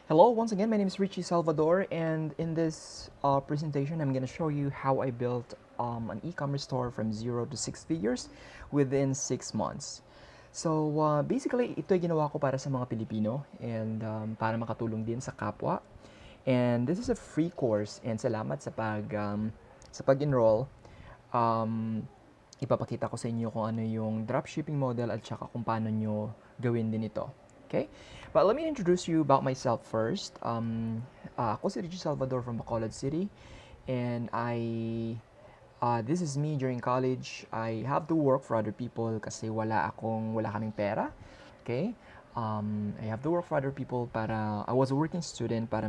Hello, once again, my name is Richie Salvador, and in this presentation, I'm going to show you how I built an e-commerce store from 0 to 6 figures within 6 months. So, basically, ito ay ginawa ko para sa mga Pilipino and para makatulong din sa kapwa. And this is a free course and salamat sa pag-enroll. Um, Ipapakita ko sa inyo kung ano yung dropshipping model at saka kung paano nyo gawin din ito. Okay? But let me introduce you about myself first. Ako si Richie Salvador from Bacolod City, and this is me during college. I have to work for other people kasi wala kaming pera. Okay? I have to work for other people I was a working student para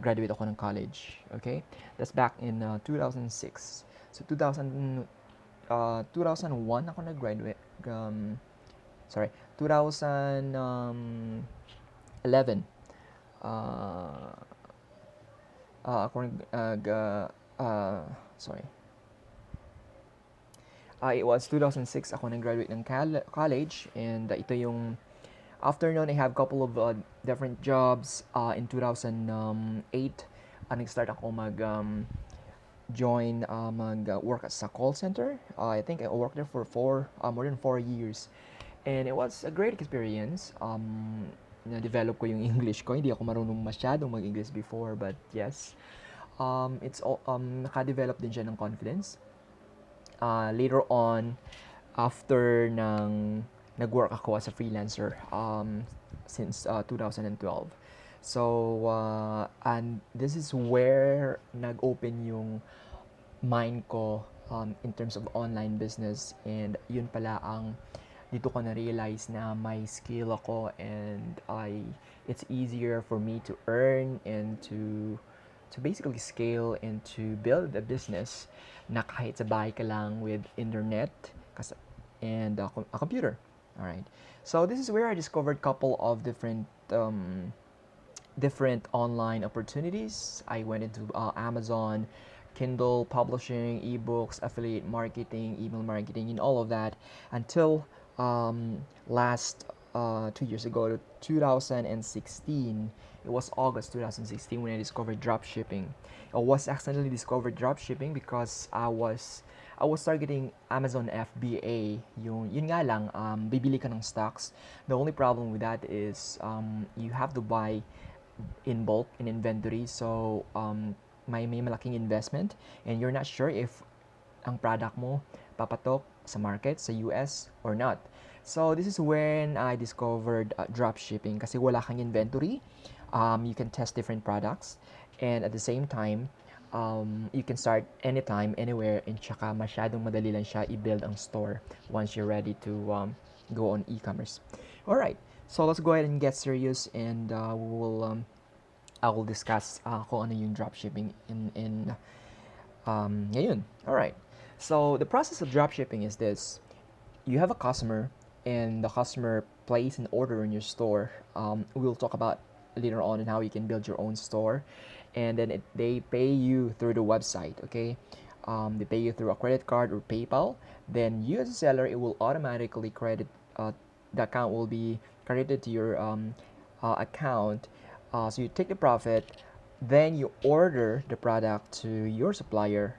graduate ako ng college. Okay? That's back in 2006. So 2001 ako nag-graduate. Sorry, 2011. Uh, according, sorry. It was 2006 ako nag-graduate ng college, and ito yung after noon I have couple of different jobs. In 2008, nag-start ako mag-work as a call center. I think I worked there for more than 4 years. And it was a great experience. Na-develop ko yung English ko. Hindi ako marunong masyadong mag-English before, but yes. Naka-develop din siya ng confidence. Later on, after nag-work ako as a freelancer since 2012. So, and this is where nag-open yung mind ko in terms of online business, and yun pala dito ko na-realize na may skill ako, and it's easier for me to earn and to basically scale and to build a business na kahit sa bahay ka lang with internet and a computer. All right. So this is where I discovered couple of different online opportunities. I went into Amazon, Kindle publishing, ebooks, affiliate marketing, email marketing, and all of that until last 2 years ago, 2016. It was August 2016 when I discovered dropshipping. I was accidentally discovered dropshipping because I was targeting Amazon FBA. Yun nga lang, bibili ka ng stocks. The only problem with that is you have to buy in bulk in inventory, so may malaking investment, and you're not sure if ang product mo papatok sa market sa US or not. So this is when I discovered dropshipping kasi wala kang inventory. You can test different products, and at the same time you can start anytime, anywhere, and tsaka masyadong madali lang siya i-build ang store once you're ready to go on e-commerce. Alright, so let's go ahead and get serious, and I will discuss kung ano yung dropshipping in ngayon. Alright, so the process of dropshipping is this. You have a customer, and the customer place an order in your store. We'll talk about later on how you can build your own store, and then they pay you through the website. Okay, they pay you through a credit card or PayPal. Then you as a seller, it will automatically the account will be credited to your account. So you take the profit, then you order the product to your supplier.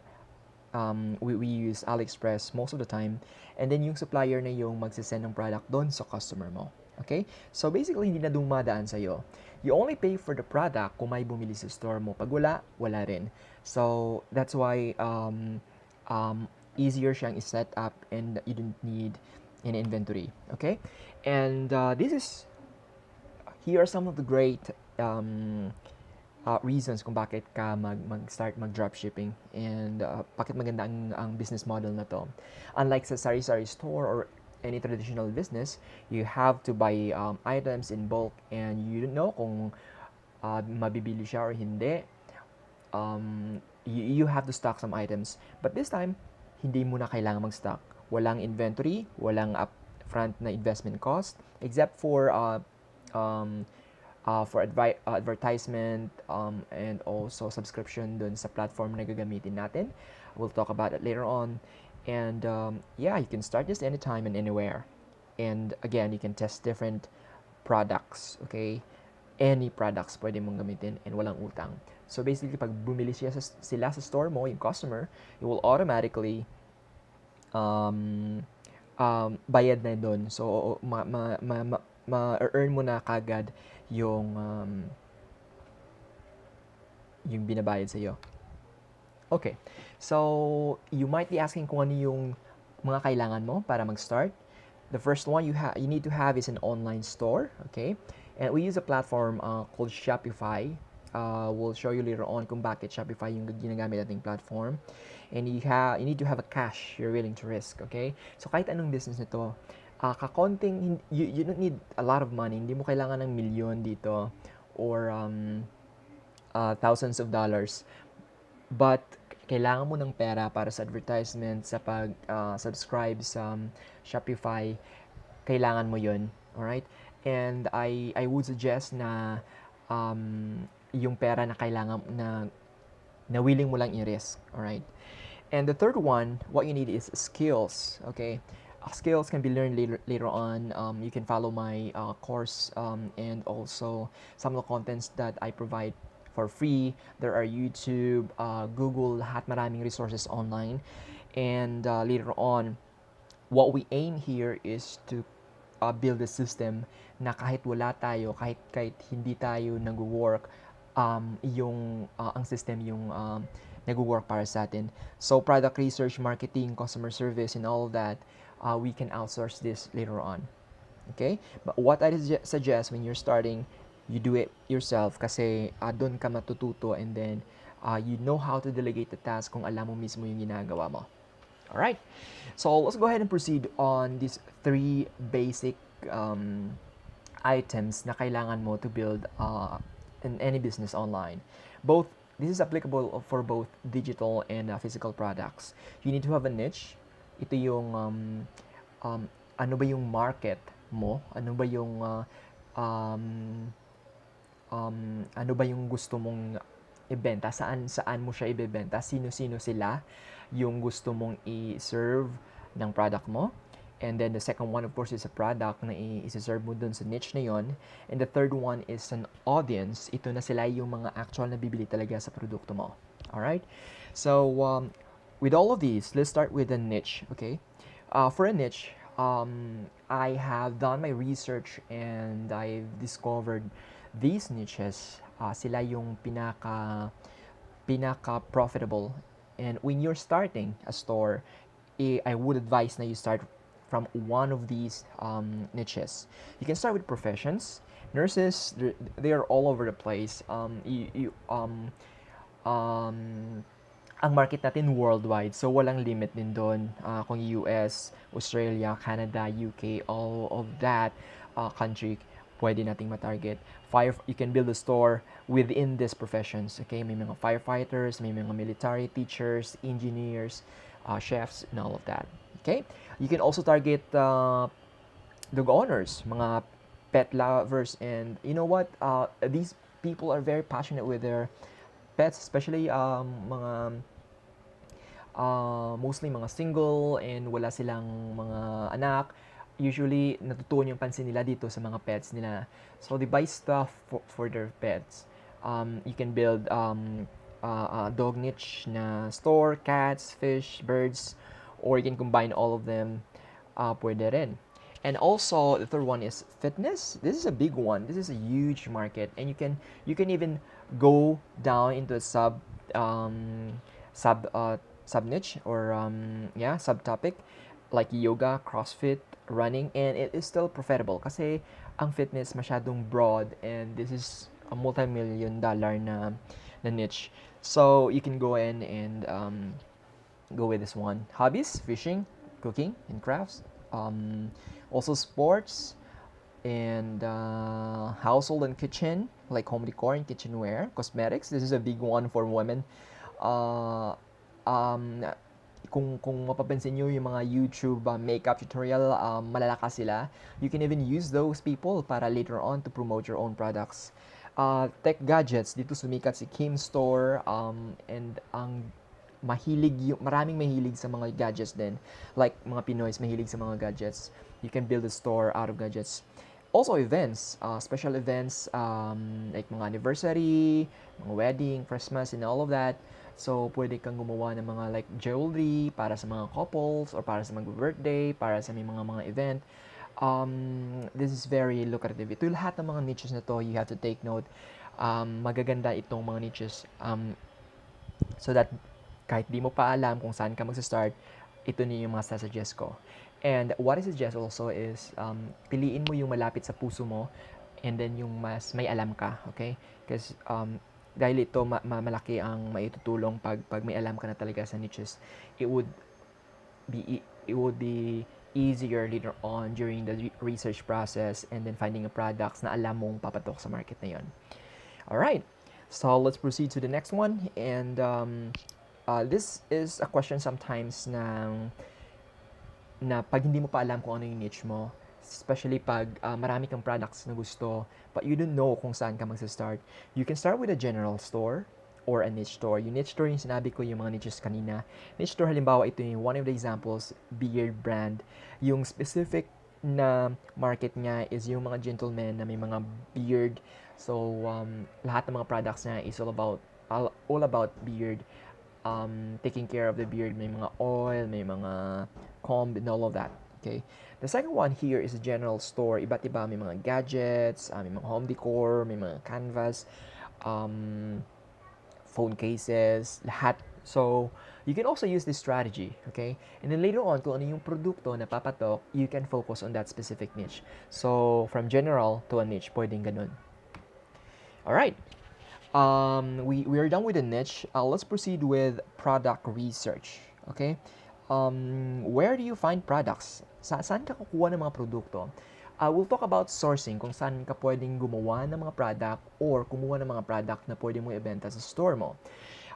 We use AliExpress most of the time, and then yung supplier na yung magsisend ng product doon sa customer mo. Okay? So basically, hindi na dumadaan sa'yo. You only pay for the product kung may bumili sa store mo. Pag wala rin. So that's why easier siyang i-set up, and you don't need an inventory. Okay? And here are some of the great reasons kung bakit ka mag-start mag-dropshipping, and bakit maganda ang business model na to. Unlike sa sari-sari store or any traditional business, you have to buy items in bulk, and you don't know kung mabibili siya or hindi. You have to stock some items. But this time, hindi mo na kailangan mag-stock. Walang inventory, walang upfront na investment cost, except for advertisement and also subscription dun sa platform na gagamitin natin. We'll talk about it later on. And yeah, you can start this anytime and anywhere. And again, you can test different products, okay? any products pwede mong gamitin and walang utang. So basically, pag bumili sila sa store mo, yung customer, it will automatically um, bayad na doon. So ma-earn mo na kagad yung binabayad sa iyo. Okay. So you might be asking kung ano yung mga kailangan mo para mag-start. The first one you need to have is an online store, okay? And we use a platform called Shopify. We'll show you later on kung bakit Shopify yung ginagamit nating platform. And you need to have a cash you're willing to risk, okay? So kahit anong business nito, you don't need a lot of money. Hindi mo kailangan ng milyon dito or thousands of dollars. But kailangan mo ng pera para sa advertisement, sa pag-subscribe sa Shopify, kailangan mo yun. Alright? And I would suggest na yung pera na kailangan na willing mo lang i-risk. Alright? And the third one, what you need is skills. Okay? Skills can be learned later on. You can follow my course and also some of the contents that I provide for free. There are YouTube, Google, lahat maraming resources online. And later on, what we aim here is to build a system na kahit wala tayo, kahit hindi tayo nag-work, ang system yung nag-work para sa atin. So product research, marketing, customer service, and all of that, we can outsource this later on. Okay? But what I suggest when you're starting, you do it yourself kasi doon ka matututo and then you know how to delegate the task kung alam mo mismo yung ginagawa mo. Alright, so let's go ahead and proceed on these 3 basic items na kailangan mo to build in any business online. This is applicable for both digital and physical products. You need to have a niche. Ito yung ano ba yung market mo? Ano ba yung ano ba yung gusto mong ibenta, saan mo siya ibebenta, sino-sino sila yung gusto mong i-serve ng product mo. And then the second one, of course, is a product na i-serve mo dun sa niche na yon. And the third one is an audience. Ito na sila yung mga actual na bibili talaga sa produkto mo. Alright? So, with all of these, let's start with a niche, okay? For a niche, I have done my research and I've discovered these niches, sila yung pinaka profitable. And when you're starting a store, I would advise na you start from one of these niches. You can start with professions. Nurses, they are all over the place. Ang market natin worldwide, so walang limit din doon. Kung US, Australia, Canada, UK, all of that country, pwede nating matarget. You can build a store within these professions. Okay, may mga firefighters, may mga military, teachers, engineers, chefs, and all of that. Okay, you can also target dog owners, mga pet lovers, and you know what? These people are very passionate with their pets, especially mostly mga single and wala silang mga anak. Usually, natutuon yung pansin nila dito sa mga pets nila. So, they buy stuff for their pets. You can build a dog niche na store, cats, fish, birds, or you can combine all of them. Pwede rin. And also, the third one is fitness. This is a big one. This is a huge market, and you can even go down into a sub niche or subtopic like yoga, CrossFit, running, and it is still profitable kasi ang fitness masyadong broad and this is a multi-million dollar na niche. So you can go in and go with this one. Hobbies, fishing, cooking, and crafts. Also sports and household and kitchen, like home decor and kitchenware. Cosmetics, this is a big one for women. Kung mapapansin nyo yung mga YouTube makeup tutorial, malalakas sila. You can even use those people para later on to promote your own products. Tech gadgets, dito sumikat si Kim Store, and maraming mahilig sa mga gadgets din. Like mga Pinoys, mahilig sa mga gadgets. You can build a store out of gadgets. Also events, special events, like mga anniversary, mga wedding, Christmas, and all of that. So, pwede kang gumawa ng mga like jewelry para sa mga couples or para sa mag-birthday, para sa mga event. This is very lucrative. Ito yung lahat ng mga niches na to, you have to take note. Magaganda itong mga niches, so that kahit di mo pa alam kung saan ka magsa-start, ito na yung mga suggest ko. And what I suggest also is, piliin mo yung malapit sa puso mo, and then yung mas may alam ka, okay? Because dahil ito malaki ang maitutulong pag may alam ka na talaga sa niches, it would be easier later on during the research process and then finding a products na alam mong papatok sa market na yon. All right, so let's proceed to the next one. And this is a question sometimes na pag hindi mo pa alam kung ano yung niche mo, especially pag marami kang products na gusto, but you don't know kung saan ka magsa-start, you can start with a general store or a niche store. Yung niche store, yung sinabi ko, yung mga niches kanina. Niche store, halimbawa, ito yung one of the examples, beard brand. Yung specific na market niya is yung mga gentlemen na may mga beard. So, lahat ng mga products niya is all about beard. Taking care of the beard, may mga oil, may mga comb, and all of that. Okay. The second one here is a general store. Iba't iba, may mga gadgets, may mga home decor, may mga canvas, phone cases, lahat. So, you can also use this strategy, okay? And then later on, kung ano yung produkto na papatok, you can focus on that specific niche. So, from general to a niche, pwedeng ganun. Alright. We are done with the niche. Let's proceed with product research. Okay? Where do you find products? Saan ka kukuha ng mga produkto? We'll talk about sourcing, kung saan ka pwedeng gumawa ng mga product or kumuha ng mga product na pwede mo ibenta sa store mo.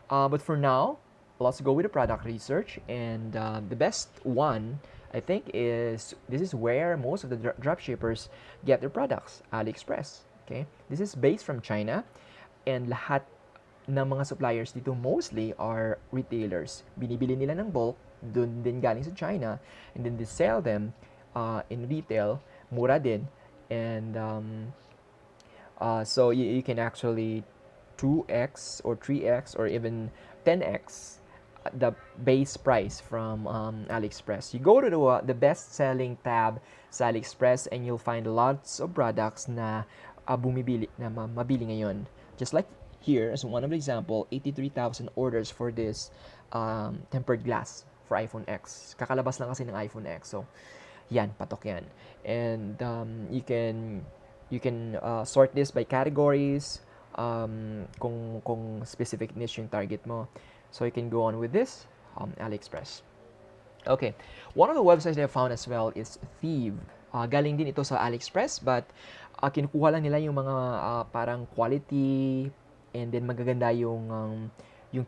But for now, let's go with the product research. And the best one, I think, is this is where most of the dropshippers get their products, AliExpress. Okay? This is based from China. And lahat ng mga suppliers dito mostly are retailers. Binibili nila ng bulk, dun din galing sa China, and then they sell them in retail, mura din. And so you can actually 2x or 3x or even 10x the base price from AliExpress. You go to the best-selling tab sa AliExpress and you'll find lots of products na mabili ngayon. Just like here, as one of the example, 83,000 orders for this tempered glass for iPhone X. Kakalabas lang kasi ng iPhone X. So, yan, patok yan. And you can sort this by categories, kung specific niche yung target mo. So, you can go on with this, AliExpress. Okay, one of the websites that I found as well is Thieve. Galing din ito sa AliExpress, but kinukuha lang nila yung mga parang quality, and then magaganda yung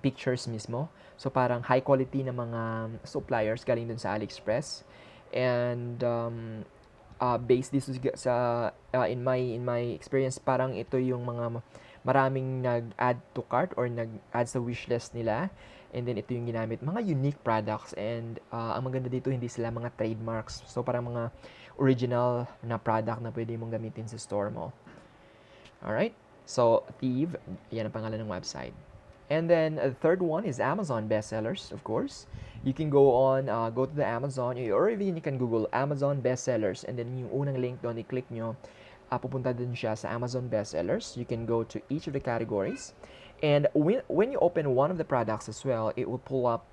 pictures mismo. So parang high quality na mga suppliers galing dun sa AliExpress. And based this sa in my experience, parang ito yung mga maraming nag-add to cart or nag-add sa wishlist nila. And then ito yung ginamit, mga unique products. And ang maganda dito, hindi sila mga trademarks. So parang mga original na product na pwede mong gamitin sa store mo. Alright? So, Thieve, yan ang pangalan ng website. And then, the third one is Amazon bestsellers, of course. You can go to the Amazon, or even you can Google Amazon bestsellers. And then, yung unang link doon, i-click nyo, pupunta din siya sa Amazon bestsellers. You can go to each of the categories. And when you open one of the products as well, it will pull up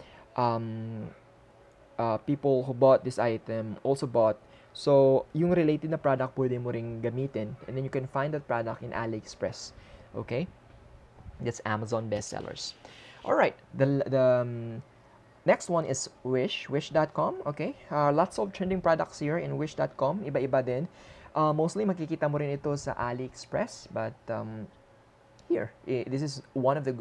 people who bought this item also bought. So, yung related na product pwede mo ring gamitin. And then you can find that product in AliExpress. Okay? That's Amazon bestsellers. Alright. The next one is wish.com. Okay? Lots of trending products here in wish.com. Iba-iba din. Mostly makikita mo rin ito sa AliExpress. But here, this is one of the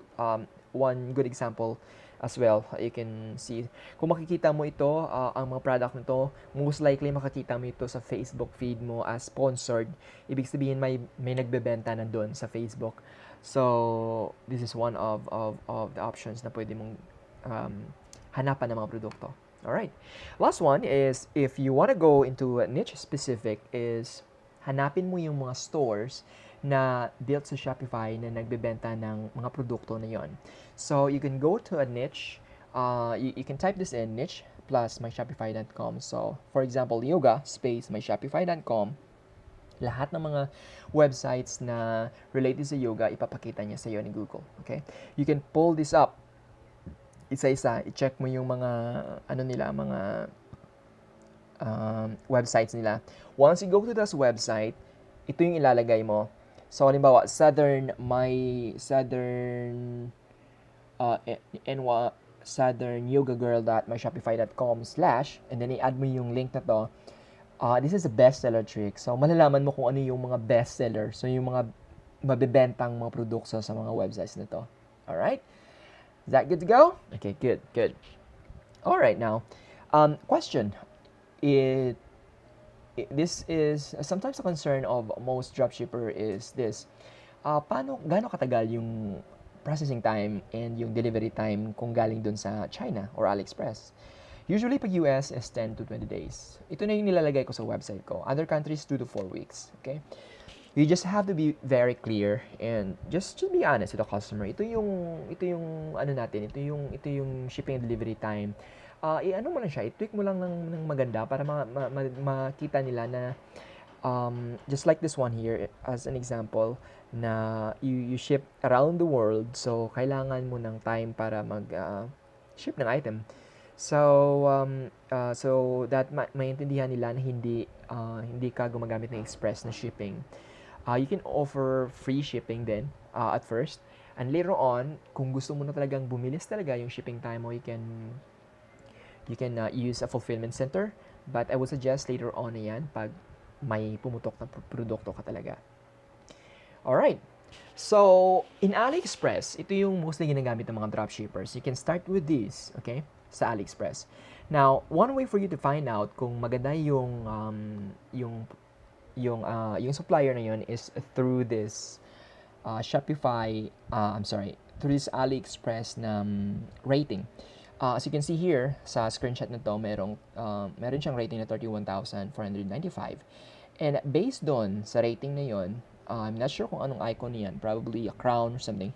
one good example as well. You can see, kung makikita mo ito, ang mga product nito, most likely makikita mo ito sa Facebook feed mo as sponsored. Ibig sabihin may nagbebenta na doon sa Facebook. So, this is one of the options na pwede mong hanapan ng mga produkto. Alright. Last one is, if you want to go into a niche specific, is hanapin mo yung mga stores na built sa Shopify na nagbebenta ng mga produkto na yon. So, you can go to a niche. You can type this in, niche plus myshopify.com. So, for example, yoga space myshopify.com. Lahat ng mga websites na related sa yoga, ipapakita niya sa iyo ni Google. Okay? You can pull this up isa-isa. I-check mo yung mga, ano nila, mga websites nila. Once you go to this website, ito yung ilalagay mo. So, halimbawa, southern and then i-add mo yung link na to. This is a bestseller trick. So, malalaman mo kung ano yung mga bestseller. So, yung mga mabibentang mga produkto sa mga websites na to. Alright? Is that good to go? Okay, good. Alright, now, question. This is sometimes a concern of most dropshipper is this. Gaano katagal yung processing time and yung delivery time kung galing dun sa China or AliExpress? Usually, pag US is 10 to 20 days. Ito na yung nilalagay ko sa website ko. Other countries, 2 to 4 weeks. Okay? You just have to be very clear and just be honest with the customer. Ito yung ano natin, ito yung shipping and delivery time. Ano mo lang siya, i-tweak mo lang ng maganda para makita nila na just like this one here as an example na you ship around the world, so kailangan mo ng time para ship ng item. So that maintindihan nila na hindi ka gumagamit ng express na shipping. You can offer free shipping then at first, and later on kung gusto mo na talagang bumilis talaga yung shipping time mo, you can use a fulfillment center, but I would suggest later on na yan pag may pumutok na produkto ka talaga. Alright, so in AliExpress, ito yung mostly ginagamit ng mga dropshippers. You can start with this, okay, sa AliExpress. Now, one way for you to find out kung maganda yung supplier na yun is through this through this AliExpress na rating. As you can see here sa screenshot na to, meron siyang rating na 31,495. And based doon sa rating na yon, I'm not sure kung anong icon niyan, probably a crown or something.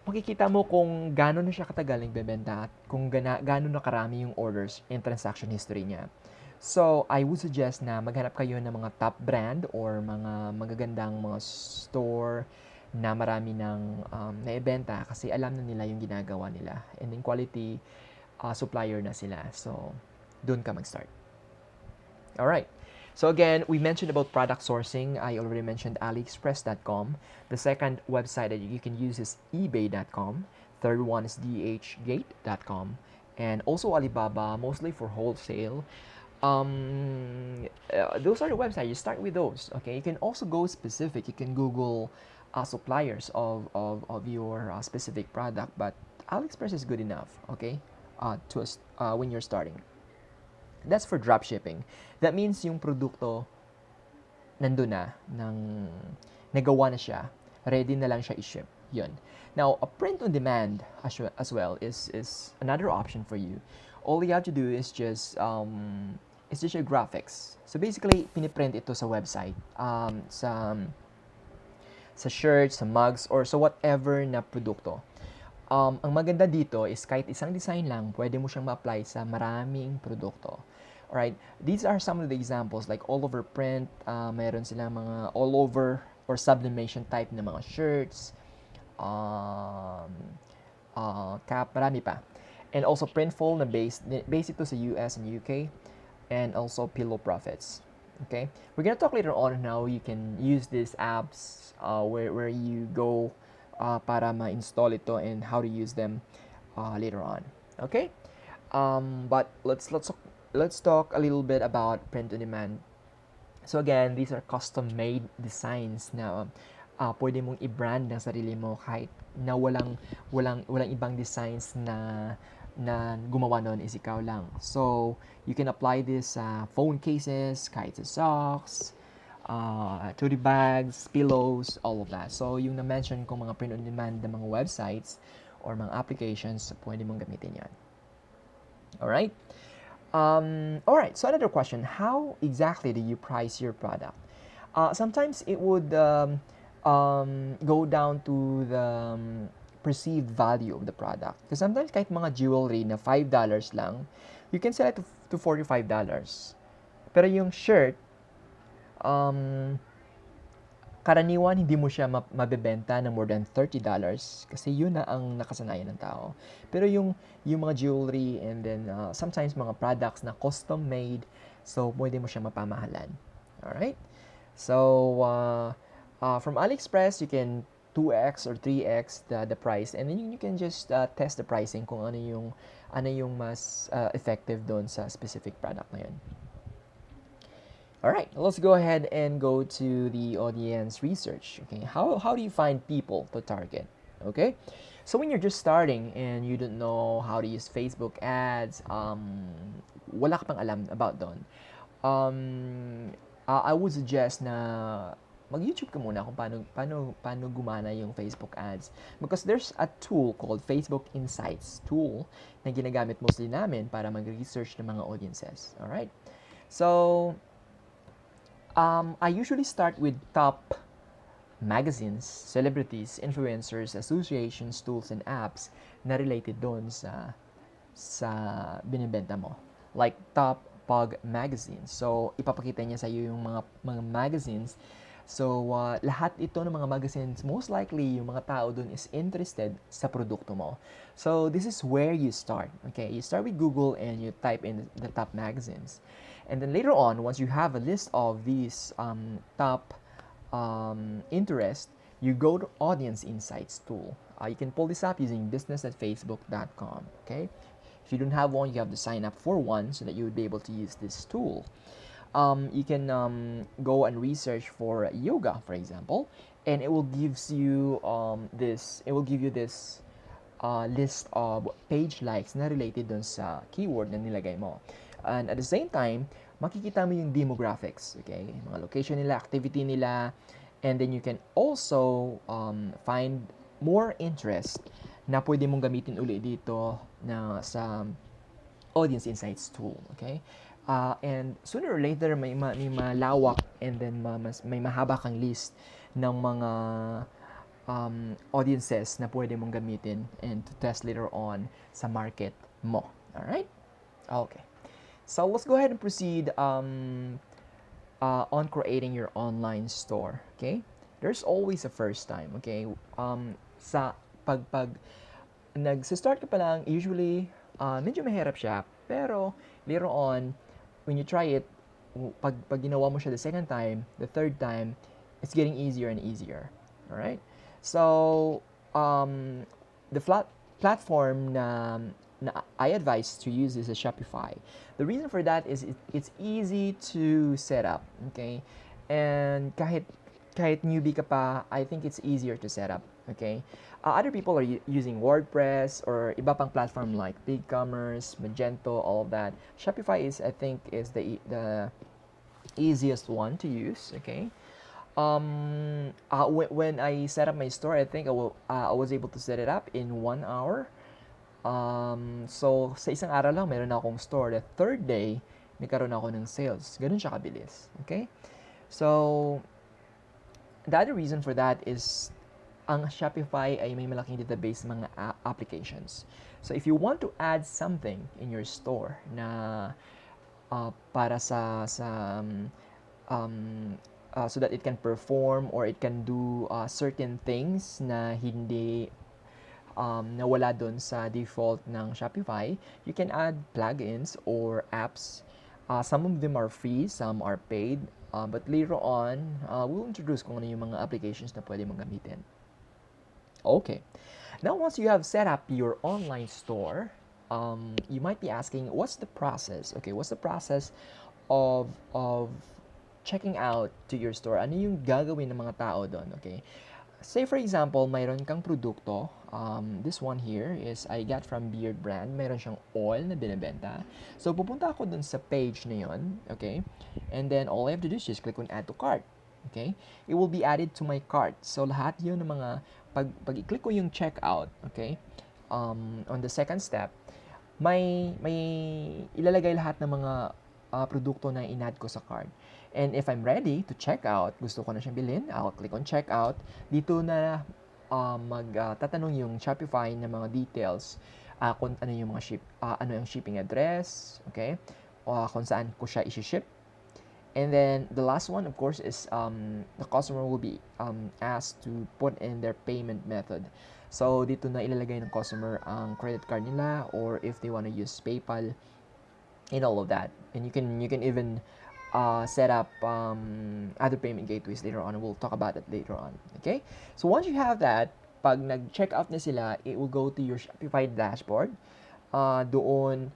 Makikita mo kung gaano na siya katagal nagbebenta at kung gaano na karami yung orders and transaction history niya. So, I would suggest na maghanap kayo ng mga top brand or mga magagandang mga store na marami ng naibenta kasi alam na nila yung ginagawa nila. And then quality supplier na sila. So, doon ka mag-start. Alright. So again, we mentioned about product sourcing. I already mentioned AliExpress.com. The second website that you can use is eBay.com. Third one is DHgate.com. And also Alibaba, mostly for wholesale. Those are the websites. You start with those. Okay. You can also go specific. You can Google suppliers of your specific product, but AliExpress is good enough. Okay. When you're starting. That's for dropshipping. That means yung produkto nandun na, nagawa na siya, ready na lang siya i-ship. Yun. Now, a print on demand as well is another option for you. All you have to do is just your graphics. So basically, piniprint ito sa website, sa shirts, sa mugs, or sa whatever na produkto. Ang maganda dito is kahit isang design lang, pwede mo siyang ma-apply sa maraming produkto. Alright, these are some of the examples like all over print, meron silang mga all over or sublimation type na mga shirts, cap, marami pa. And also Printful na based ito sa US and UK, and also Pillow Profits. Okay, we're gonna talk later on how you can use these apps where you go para ma-install ito and how to use them later on. Okay, but let's talk a little bit about print on demand. So again, these are custom-made designs na pwede mong i-brand ng sarili mo kahit na walang ibang designs na gumawa nun is ikaw lang. So, you can apply this sa phone cases, kahit sa socks, tote bags, pillows, all of that. So, yung na-mention ko mga print-on-demand na mga websites or mga applications, pwede mong gamitin yan. Alright? Alright, so another question. How exactly do you price your product? sometimes it would go down to the perceived value of the product. Because sometimes kahit mga jewelry na $5 lang, you can sell it to $45. Pero yung shirt, um, karaniwan hindi mo siya mabebenta ng more than $30 kasi yun na ang nakasanayan ng tao. Pero yung mga jewelry and then sometimes mga products na custom made, so pwede mo siya mapamahalan. Alright? So from AliExpress, you can 2x or 3x the price, and then you can just test the pricing kung ano yung mas effective doon sa specific product na yun. Alright, let's go ahead and go to the audience research. Okay, how do you find people to target? Okay, so when you're just starting and you don't know how to use Facebook ads, wala ka pang alam about doon. I would suggest na mag-YouTube ka muna kung paano gumana yung Facebook ads, because there's a tool called Facebook Insights tool na ginagamit mostly namin para mag-research ng mga audiences. Alright, so I usually start with top magazines, celebrities, influencers, associations, tools, and apps na related doon sa binibenta mo. Like top pug magazines. So, ipapakita niya sa iyo yung mga magazines. So, lahat ito ng mga magazines, most likely, yung mga tao doon is interested sa produkto mo. So, this is where you start. Okay, you start with Google and you type in the top magazines. And then later on, once you have a list of these top interest, you go to Audience Insights tool. You can pull this up using business@facebook.com. Okay, if you don't have one, you have to sign up for one so that you would be able to use this tool. You can go and research for yoga, for example, and it will give you this. It will give you this list of page likes na related dun sa keyword na nilagay mo. And at the same time, makikita mo yung demographics, okay? Mga location nila, activity nila, and then you can also find more interest na pwede mong gamitin uli dito na sa Audience Insights tool, okay? And sooner or later, may malawak and then may mahaba kang list ng mga audiences na pwede mong gamitin and to test later on sa market mo. Alright? Okay. So let's go ahead and proceed on creating your online store. Okay, there's always a first time. Okay, sa pag nagsa-start ka pa lang, usually medyo mahirap siya, pero later on when you try it, pag ginawa mo siya the second time, the third time, it's getting easier and easier. All right, so the platform na I advise to use is a Shopify. The reason for that is it's easy to set up, okay? And kahit newbie ka pa, I think it's easier to set up, okay? Other people are using WordPress or iba pang platform like BigCommerce, Magento, all of that. Shopify I think is the easiest one to use, okay? When I set up my store, I think I was able to set it up in 1 hour. So, sa isang araw lang, meron na akong store. The third day, nagkaroon ako ng sales. Ganun siya kabilis. Okay? So, the other reason for that is, ang Shopify ay may malaking database mga applications. So, if you want to add something in your store na para so that it can perform or it can do certain things na hindi nawala doon sa default ng Shopify, you can add plugins or apps. Some of them are free, some are paid, but later on, we'll introduce kung ano yung mga applications na pwede mong gamitin. Okay. Now, once you have set up your online store, you might be asking, what's the process? Okay, what's the process of checking out to your store? Ano yung gagawin ng mga tao doon? Okay. Say for example, mayroon kang produkto. This one here is I got from Beard Brand. Mayroon siyang oil na binibenta. So, pupunta ako dun sa page na yun. Okay? And then, all I have to do is just click on Add to Cart. Okay? It will be added to my cart. So, lahat yun ng mga, pag i-click ko yung checkout, okay? On the second step, may ilalagay lahat ng mga produkto na in-add ko sa cart. And if I'm ready to check out, gusto ko na siyang bilhin, I'll click on checkout. Dito na tatanong yung Shopify ng mga details, kung ano yung ano yung shipping address, okay? Kung saan ko siya i-ship. And then the last one, of course, is the customer will be asked to put in their payment method. So dito na ilalagay ng customer ang credit card nila, or if they want to use PayPal, and all of that. And you can even set up other payment gateways later on. We'll talk about that later on. Okay? So once you have that, pag nag-check out na sila, it will go to your Shopify dashboard. Doon,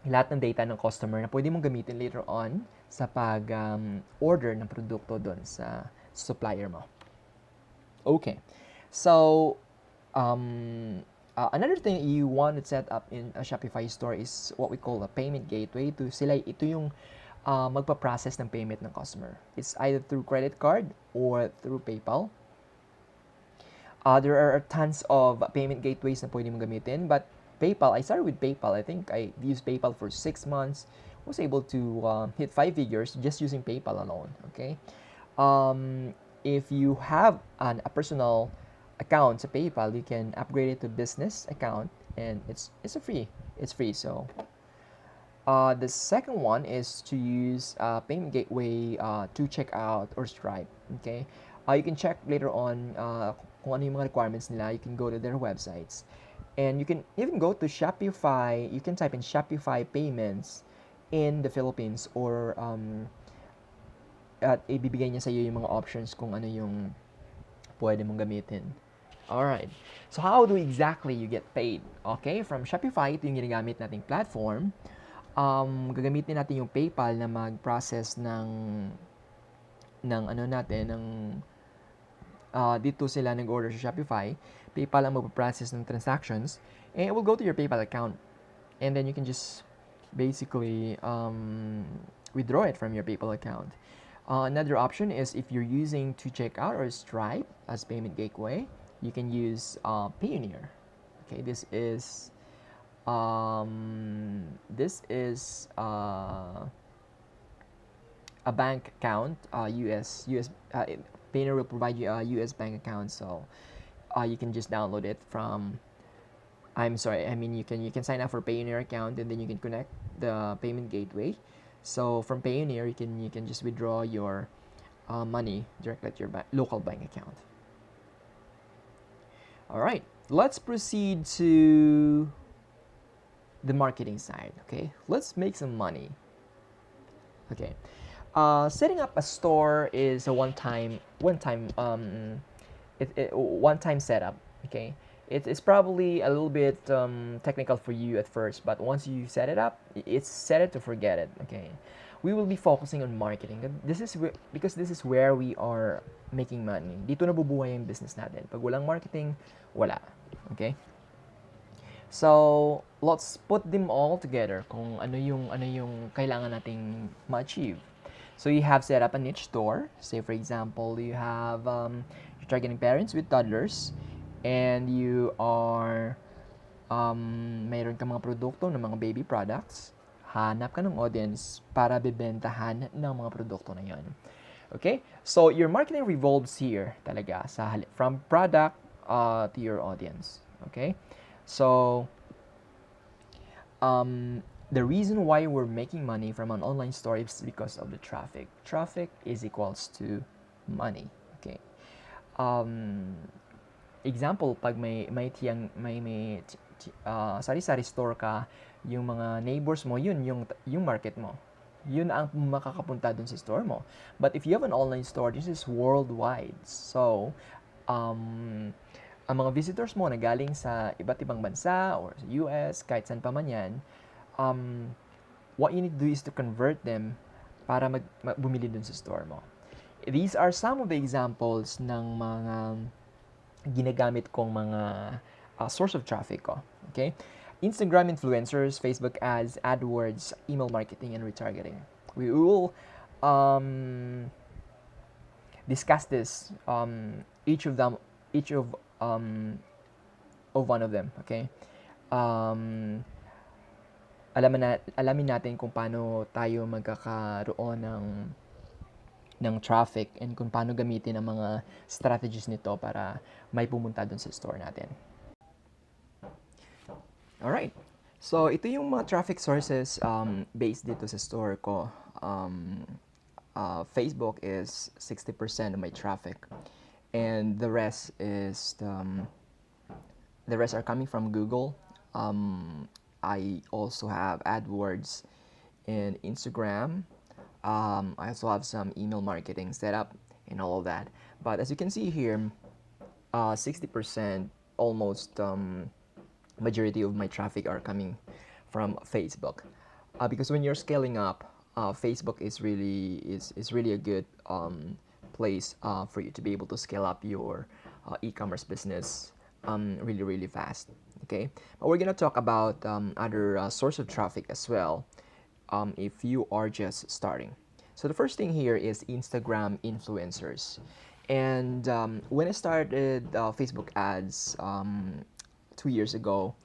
lahat ng data ng customer na pwede mong gamitin later on sa pag-order ng produkto doon sa supplier mo. Okay. So, another thing you want to set up in a Shopify store is what we call a payment gateway. Ito yung magpa-process ng payment ng customer. It's either through credit card or through PayPal. There are tons of payment gateways na pwede mong gamitin, but PayPal, I started with PayPal. I think I used PayPal for 6 months. Was able to hit 5 figures just using PayPal alone. Okay, if you have a personal account sa PayPal, you can upgrade it to business account, and it's free. So the second one is to use payment gateway to checkout or Stripe. Okay, you can check later on kung ano yung mga requirements nila. You can go to their websites, and you can even go to Shopify. You can type in Shopify payments in the Philippines, or at ibibigay niya sa iyo yung mga options kung ano yung pwede mong gamitin. Alright. So how do exactly you get paid? Okay, from Shopify, ito yung ginagamit nating platform. Gagamitin natin yung PayPal na mag-process ng ano natin, dito sila nag-order sa Shopify. PayPal ang mag-process ng transactions, and it will go to your PayPal account. And then you can just basically withdraw it from your PayPal account. Another option is if you're using to checkout or Stripe as payment gateway, you can use Payoneer. Okay, this is a bank account. US Payoneer will provide you a US bank account, so you can just download it from. You can sign up for Payoneer account, and then you can connect the payment gateway. So from Payoneer, you can just withdraw your money directly at your local bank account. All right, let's proceed to the marketing side. Okay, let's make some money. Okay, setting up a store is a one-time setup. Okay, it's probably a little bit technical for you at first, but once you set it up, it's set it to forget it. Okay, we will be focusing on marketing. Because this is where we are making money. Dito nabubuhay yung business natin. Pag walang marketing, wala. Okay? So, let's put them all together kung ano yung kailangan nating ma-achieve. So, you have set up a niche store. Say, for example, you have you're targeting parents with toddlers, and you are mayroon ka mga produkto ng mga baby products. Hanap ka ng audience para bibentahan ng mga produkto na yan. Okay? So, your marketing revolves here talaga from product to your audience. Okay? So, the reason why we're making money from an online store is because of the traffic. Traffic is equals to money. Okay? Example, pag may sari-sari store ka, yung mga neighbors mo, yun yung market mo. Yun ang makakapunta dun sa store mo. But if you have an online store, this is worldwide. So, ang mga visitors mo na galing sa iba't ibang bansa or sa US, kahit saan pa man yan, what you need to do is to convert them para bumili dun sa store mo. These are some of the examples ng mga ginagamit kong mga source of traffic ko. Okay? Instagram influencers, Facebook ads, AdWords, email marketing, and retargeting. We will discuss this, each of one of them. Okay. alamin natin kung paano tayo magkakaroon ng traffic and kung paano gamitin ang mga strategies nito para may pumunta dun sa store natin. Alright. So, ito yung mga traffic sources based dito sa store ko. Facebook is 60% of my traffic. And the rest are coming from Google. I also have AdWords in Instagram. I also have some email marketing set up and all of that. But as you can see here, 60% almost majority of my traffic are coming from Facebook. Because when you're scaling up, Facebook is really a good place for you to be able to scale up your e-commerce business really fast. Okay, but we're gonna talk about other source of traffic as well if you are just starting. So the first thing here is Instagram influencers. And when I started Facebook ads 2 years ago,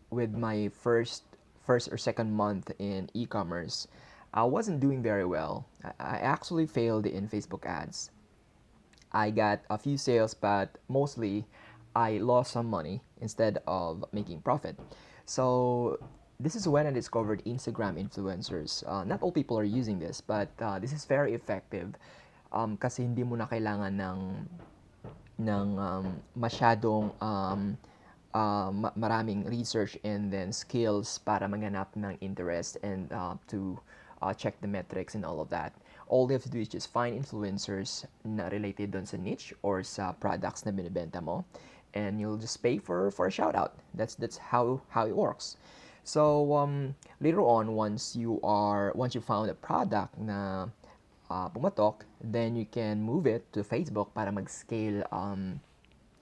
with my first or second month in e-commerce, I wasn't doing very well. I actually failed in Facebook ads. I got a few sales, but mostly I lost some money instead of making profit. So this is when I discovered Instagram influencers. Not all people are using this, but this is very effective kasi hindi mo na kailangan ng masyadong maraming research and then skills para maghanap ng interest and to check the metrics and all of that. All you have to do is just find influencers na related doon sa niche or sa products na binibenta mo, and you'll just pay for a shout out. That's how it works. So later on, once you found a product na pumatok, then you can move it to Facebook para mag-scale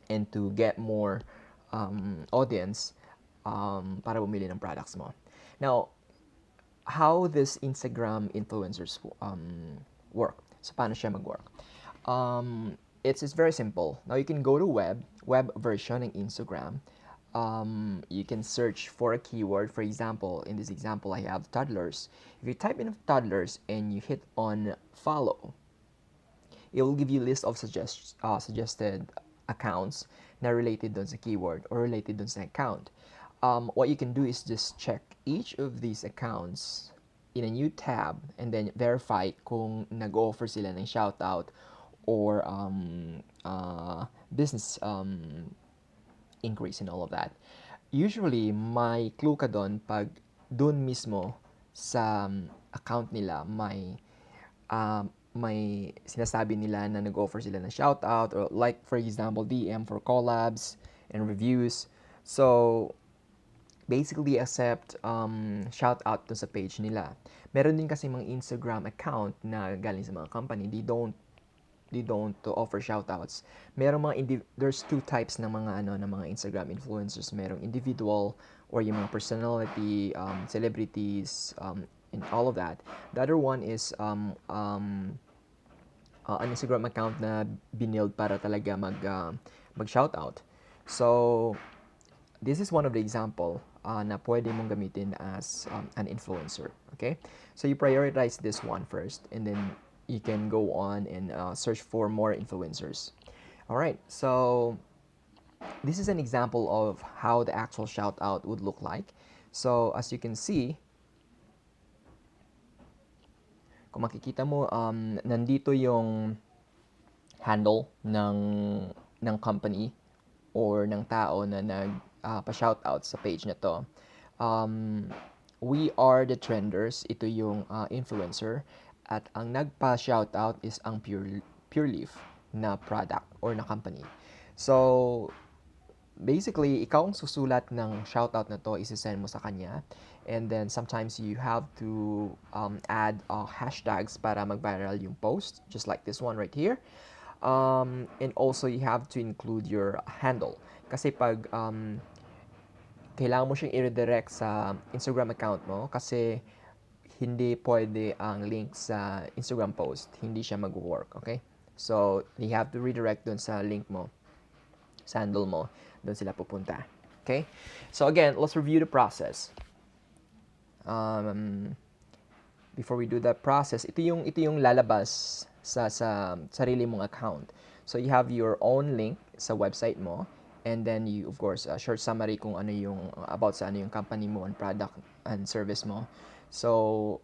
and to get more audience para bumili ng products mo. Now, how this Instagram influencers work? So, paano siya mag-work? It's very simple. Now, you can go to web version ng Instagram. You can search for a keyword. For example, in this example, I have toddlers. If you type in toddlers and you hit on follow, it will give you a list of suggested accounts na related dun sa keyword or related dun sa account. What you can do is just check each of these accounts in a new tab and then verify kung nag-offer sila ng shoutout or business increase and all of that. Usually, may clue ka doon pag doon mismo sa account nila may sinasabi nila na nag-offer sila ng shoutout or like for example DM for collabs and reviews. So basically accept shoutout dun sa page nila. Meron din kasi mga Instagram account na galing sa mga company, they don't offer shoutouts. There's two types ng mga Instagram influencers. Merong individual or yung mga personality, celebrities, and all of that. The other one is an Instagram account na binild para talaga mag-shoutout. So this is one of the example na pwede mong gamitin as an influencer. Okay? So you prioritize this one first, and then you can go on and search for more influencers. Alright, so this is an example of how the actual shout out would look like. So as you can see, kung makikita mo, nandito yung handle ng company or ng tao na pa-shoutout sa page na to. We are the trenders. Ito yung influencer. At ang nagpa-shoutout is ang Pure Leaf na product or na company. So, basically, ikaw ang susulat ng shoutout na to, isi-send mo sa kanya. And then, sometimes you have to add hashtags para mag-viral yung post, just like this one right here. And also, you have to include your handle. Kasi pag kailangan mo siyang i-redirect sa Instagram account mo kasi hindi pwede ang link sa Instagram post. Hindi siya mag-work, okay? So, you have to redirect dun sa link mo, sa handle mo, dun sila pupunta. Okay? So, again, let's review the process. um, before we do that process, ito yung lalabas sa sarili mong account. So you have your own link sa website mo, and then you of course short summary kung ano yung about sa ano yung company mo and product and service mo. So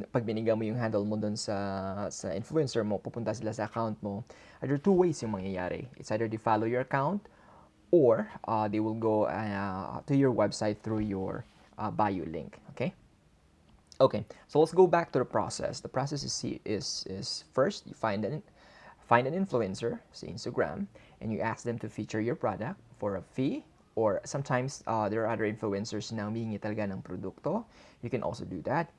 pag binigyan mo yung handle mo doon sa influencer mo, pupunta sila sa account mo. Either two ways yung mangyayari. It's either they follow your account or they will go to your website through your bio link. Okay. Okay, so let's go back to the process. The process is first you find an influencer, say Instagram, and you ask them to feature your product for a fee. Or sometimes there are other influencers na humihingi talaga ng produkto. You can also do that.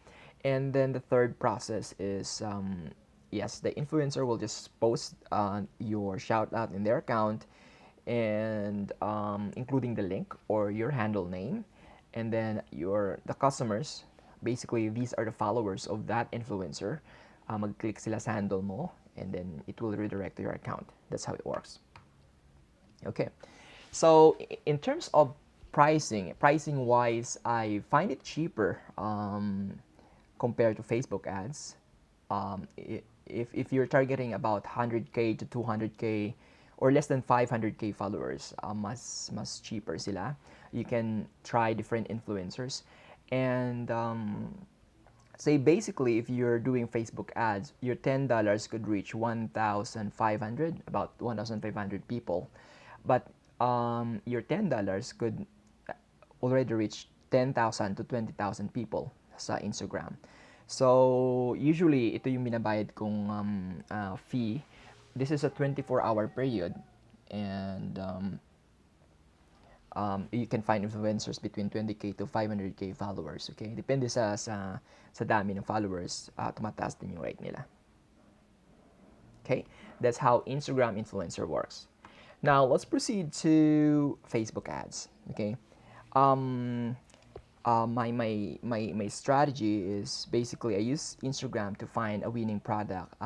And then the third process is yes, the influencer will just post your shout out in their account, and including the link or your handle name, and then the customers, basically these are the followers of that influencer, mag-click sila sa handle mo, and then it will redirect to your account. That's how it works. Okay, so in terms of pricing wise, I find it cheaper compared to Facebook ads. If you're targeting about 100k to 200k or less than 500k followers, mas cheaper sila. You can try different influencers, and say basically if you're doing Facebook ads, your $10 could reach 1,500, about 1,500 people, but your $10 could already reach 10,000 to 20,000 people sa Instagram. So usually ito yung binabayad kong fee. This is a 24-hour period, and you can find influencers between 20k to 500k followers. Okay, depende sa dami ng followers, tumataas din yung rate nila. Okay, that's how Instagram influencer works. Now let's proceed to Facebook ads. Okay, my strategy is basically I use Instagram to find a winning product.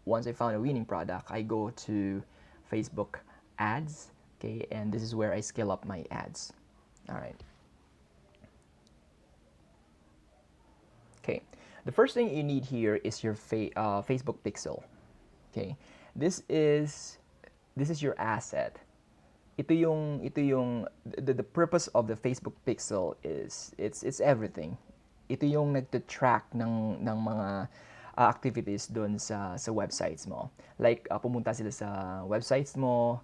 Once I found a winning product, I go to Facebook ads. Okay, and this is where I scale up my ads. All right. Okay, the first thing you need here is your Facebook pixel. Okay, this is your asset. The purpose of the Facebook pixel is it's everything. Ito yung nagte-track ng mga activities doon sa websites mo. Like pumunta sila sa websites mo,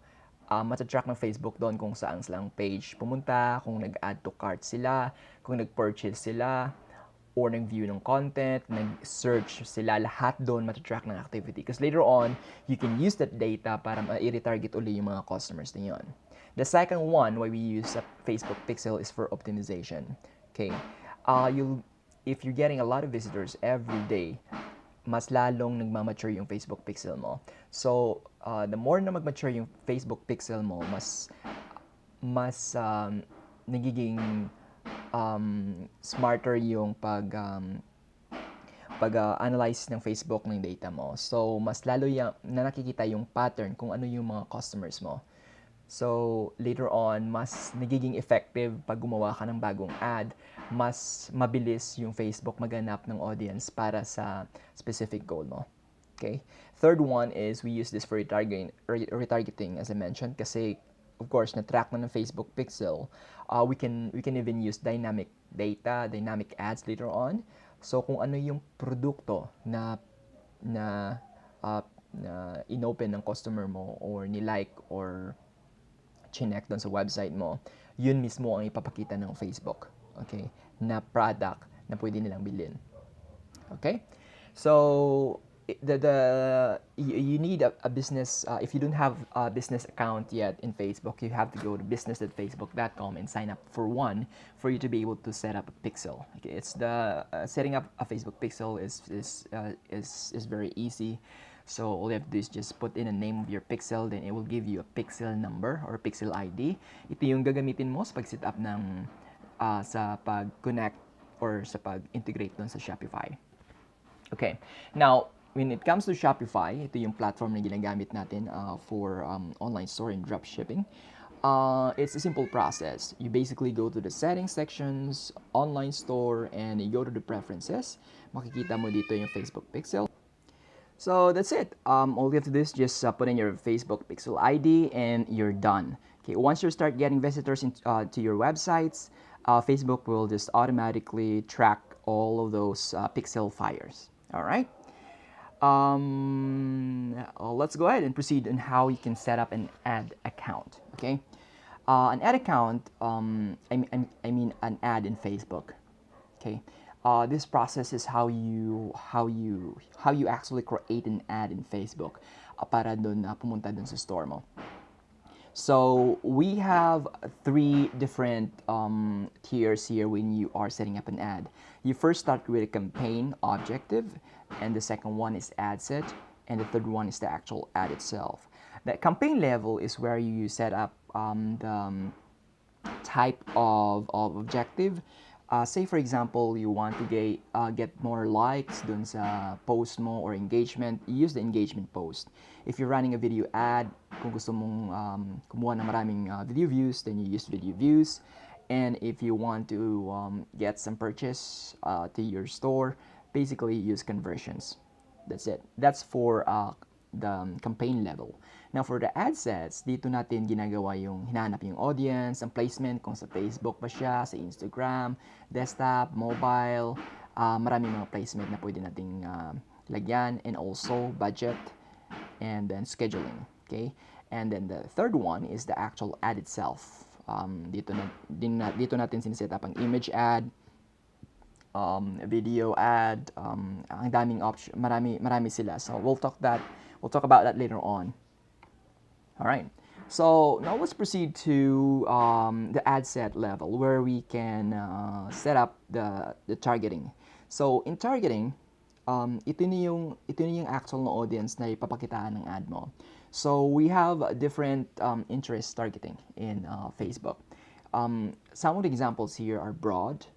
matatrack ng Facebook doon kung saan silang page pumunta, kung nag-add to cart sila, kung nag-purchase sila, or nag-view ng content, nag-search sila, lahat doon matatrack ng activity. Because later on, you can use that data para i-retarget uli yung mga customers na yun. The second one, why we use a Facebook pixel, is for optimization. Okay, if you're getting a lot of visitors every day, mas lalong nagmamature yung Facebook pixel mo. So, the more na mag-mature yung Facebook pixel mo, mas nagiging smarter yung pag-analyze ng Facebook ng data mo. So, mas lalo na nakikita yung pattern kung ano yung mga customers mo. So, later on, mas nagiging effective pag gumawa ka ng bagong ad, mas mabilis yung Facebook maghanap ng audience para sa specific goal mo. Okay? Third one is we use this for retargeting, as I mentioned, kasi of course, na-track na ng Facebook pixel. We can even use dynamic data, dynamic ads later on. So, kung ano yung produkto na inopen ng customer mo or ni-like or chinek doon sa website mo, yun mismo ang ipapakita ng Facebook. Okay? Na product na pwede nilang bilhin. Okay? So, you need a business, if you don't have a business account yet in Facebook, you have to go to business.facebook.com and sign up for one for you to be able to set up a pixel. Okay, it's the setting up a Facebook pixel is very easy. So all you have to do is just put in a name of your pixel, then it will give you a pixel number or pixel ID. Ito yung gagamitin mo sa pag-set up ng sa pag-connect or sa pag-integrate dun sa Shopify. Okay, now when it comes to Shopify, ito yung platform na ginagamit natin for online store and dropshipping. It's a simple process. You basically go to the settings sections, online store, and you go to the preferences. Makikita mo dito yung Facebook pixel. So that's it. All you have to do is just put in your Facebook pixel ID and you're done. Okay, once you start getting visitors to your websites, Facebook will just automatically track all of those pixel fires. All right. Let's go ahead and proceed on how you can set up an ad account. Okay, an ad account. I mean an ad in Facebook. Okay, this process is how you actually create an ad in Facebook para dun pumunta dun sa store mo. So we have three different tiers here when you are setting up an ad. You first start with a campaign objective, and the second one is ad set, and the third one is the actual ad itself. The campaign level is where you set up the type of objective. Say for example, you want to get more likes dun sa post mo or engagement, use the engagement post. If you're running a video ad, kung gusto mong kumuha ng maraming video views, then you use video views. And if you want to get some purchase to your store, basically use conversions. That's it. That's for the campaign level. Now for the ad sets, dito natin ginagawa yung hinahanap yung audience, ang placement, kung sa Facebook ba siya, sa Instagram, desktop, mobile, maraming mga placement na pwede nating lagyan, and also budget, and then scheduling. Okay? And then the third one is the actual ad itself. Dito natin siniset up ang image ad, video ad, ang daming option, marami sila. So we'll talk about that later on. All right. So now let's proceed to the ad set level where we can set up the targeting. So in targeting, ito na yung actual na audience na ipapakitaan ng ad mo. So we have different interest targeting in Facebook. Some of the examples here are broad,